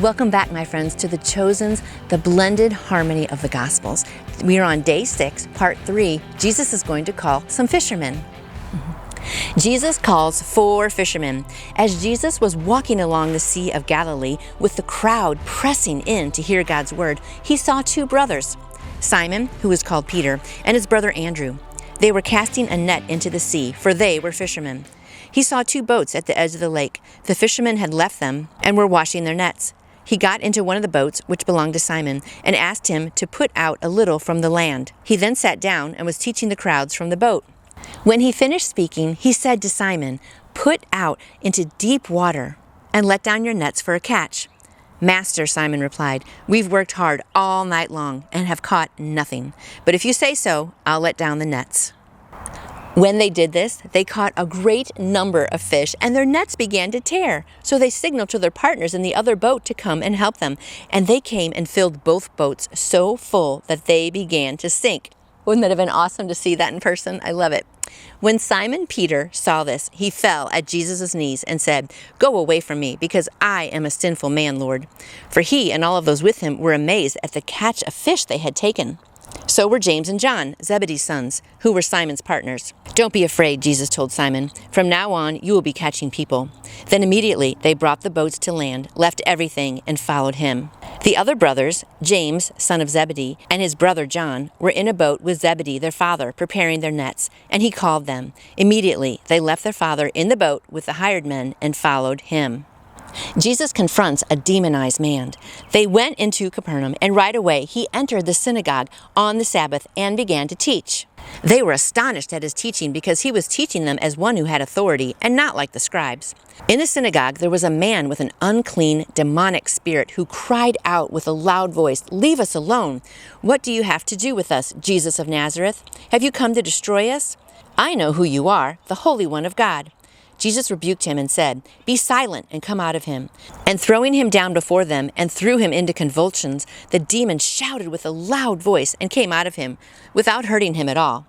Welcome back, my friends, to The Chosen's, the blended harmony of the Gospels. We are on day 6, part 3. Jesus is going to call some fishermen. Jesus calls 4 fishermen. As Jesus was walking along the Sea of Galilee with the crowd pressing in to hear God's word, he saw 2 brothers, Simon, who was called Peter, and his brother Andrew. They were casting a net into the sea, for they were fishermen. He saw 2 boats at the edge of the lake. The fishermen had left them and were washing their nets. He got into one of the boats, which belonged to Simon, and asked him to put out a little from the land. He then sat down and was teaching the crowds from the boat. When he finished speaking, he said to Simon, "Put out into deep water and let down your nets for a catch." "Master," Simon replied, "we've worked hard all night long and have caught nothing. But if you say so, I'll let down the nets." When they did this, they caught a great number of fish, and their nets began to tear. So they signaled to their partners in the other boat to come and help them. And they came and filled both boats so full that they began to sink. Wouldn't that have been awesome to see that in person? I love it. When Simon Peter saw this, he fell at Jesus' knees and said, "Go away from me, because I am a sinful man, Lord." For he and all of those with him were amazed at the catch of fish they had taken. So were James and John, Zebedee's sons, who were Simon's partners. "Don't be afraid," Jesus told Simon. "From now on, you will be catching people." Then immediately they brought the boats to land, left everything, and followed him. The other brothers, James, son of Zebedee, and his brother John, were in a boat with Zebedee, their father, preparing their nets, and he called them. Immediately they left their father in the boat with the hired men and followed him. Jesus confronts a demonized man. They went into Capernaum, and right away he entered the synagogue on the Sabbath and began to teach. They were astonished at his teaching because he was teaching them as one who had authority and not like the scribes. In the synagogue there was a man with an unclean, demonic spirit who cried out with a loud voice, "Leave us alone! What do you have to do with us, Jesus of Nazareth? Have you come to destroy us? I know who you are, the Holy One of God." Jesus rebuked him and said, "Be silent and come out of him." And throwing him down before them and threw him into convulsions, the demon shouted with a loud voice and came out of him without hurting him at all.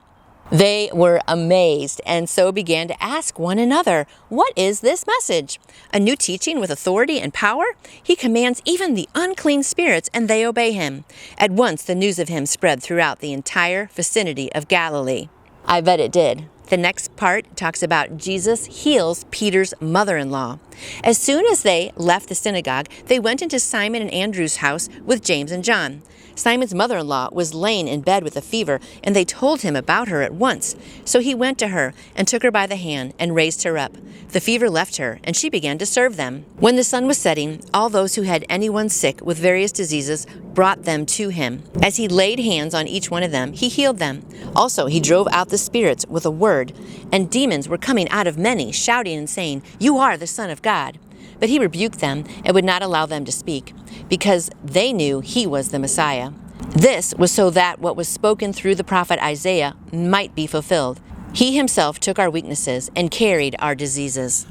They were amazed and so began to ask one another, "What is this message? A new teaching with authority and power? He commands even the unclean spirits and they obey him." At once the news of him spread throughout the entire vicinity of Galilee. I bet it did. The next part talks about Jesus heals Peter's mother-in-law. As soon as they left the synagogue, they went into Simon and Andrew's house with James and John. Simon's mother-in-law was laying in bed with a fever, and they told him about her at once. So he went to her and took her by the hand and raised her up. The fever left her, and she began to serve them. When the sun was setting, all those who had anyone sick with various diseases brought them to him. As he laid hands on each one of them, he healed them. Also, he drove out the spirits with a word, and demons were coming out of many, shouting and saying, "You are the Son of God." But he rebuked them and would not allow them to speak, because they knew he was the Messiah. This was so that what was spoken through the prophet Isaiah might be fulfilled. He himself took our weaknesses and carried our diseases.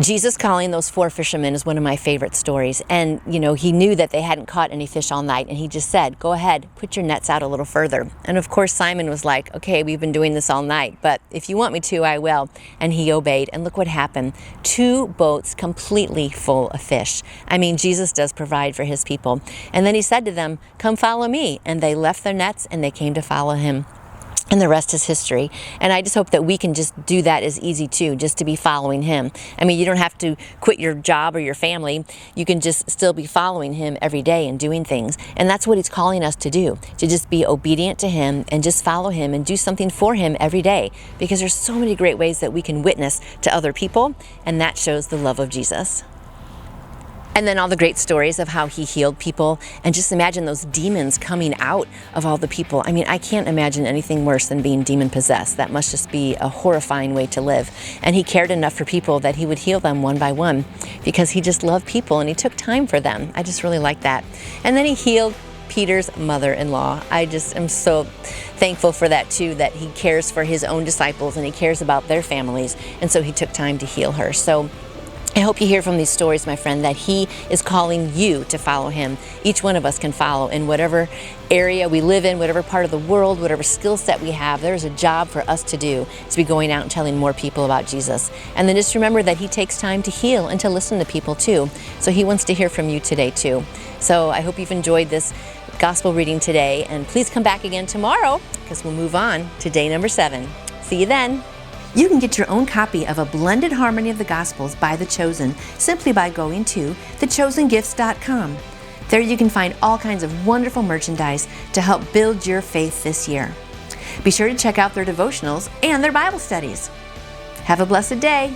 Jesus calling those 4 fishermen is one of my favorite stories. And, he knew that they hadn't caught any fish all night. And he just said, "Go ahead, put your nets out a little further." And of course, Simon was like, "Okay, we've been doing this all night, but if you want me to, I will." And he obeyed. And look what happened. 2 boats completely full of fish. I mean, Jesus does provide for his people. And then he said to them, "Come follow me." And they left their nets and they came to follow him. And the rest is history. And I just hope that we can just do that as easy too, just to be following him. I mean, you don't have to quit your job or your family. You can just still be following him every day and doing things. And that's what he's calling us to do, to just be obedient to him and just follow him and do something for him every day. Because there's so many great ways that we can witness to other people, and that shows the love of Jesus. And then all the great stories of how he healed people, and just imagine those demons coming out of all the people. I mean, I can't imagine anything worse than being demon possessed. That must just be a horrifying way to live. And he cared enough for people that he would heal them one by one, because he just loved people and he took time for them. I just really like that. And then he healed Peter's mother-in-law. I just am so thankful for that too, that he cares for his own disciples and he cares about their families. And so he took time to heal her. So I hope you hear from these stories, my friend, that He is calling you to follow Him. Each one of us can follow in whatever area we live in, whatever part of the world, whatever skill set we have. There's a job for us to do, to be going out and telling more people about Jesus. And then just remember that He takes time to heal and to listen to people too. So He wants to hear from you today too. So I hope you've enjoyed this gospel reading today, and please come back again tomorrow because we'll move on to day number 7. See you then. You can get your own copy of A Blended Harmony of the Gospels by The Chosen simply by going to thechosengifts.com. There you can find all kinds of wonderful merchandise to help build your faith this year. Be sure to check out their devotionals and their Bible studies. Have a blessed day.